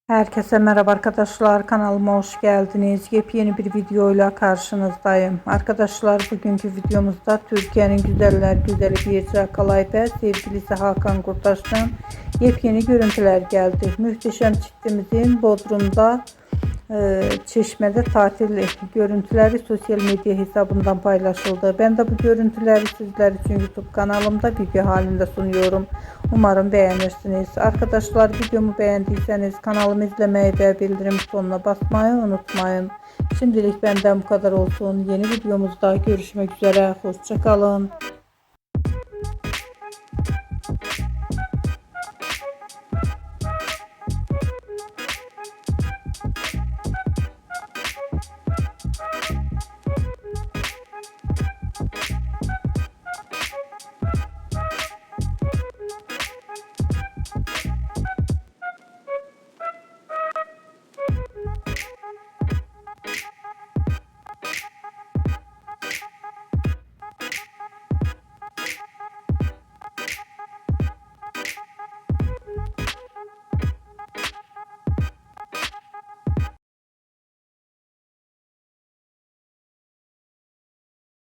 Herkese merhaba arkadaşlar, kanalıma hoş geldiniz. Yepyeni bir videoyla karşınızdayım. Arkadaşlar, bugünkü videomuzda Türkiye'nin güzeller güzeli Birce Akalay ve sevgilisi Hakan Kurtaş'tan yepyeni görüntüler geldi. Muhteşem çiftimizin Bodrum'da Çeşme'de tatil görüntüleri sosyal medya hesabından paylaşıldı. Ben de bu görüntüleri sizler için YouTube kanalımda video halinde sunuyorum. Umarım beğenirsiniz. Arkadaşlar, videomu beğendiyseniz kanalımı izlemeyi ve bildirim butonuna basmayı unutmayın. Şimdilik benden bu kadar olsun. Yeni videomuzda görüşmek üzere. Hoşça kalın.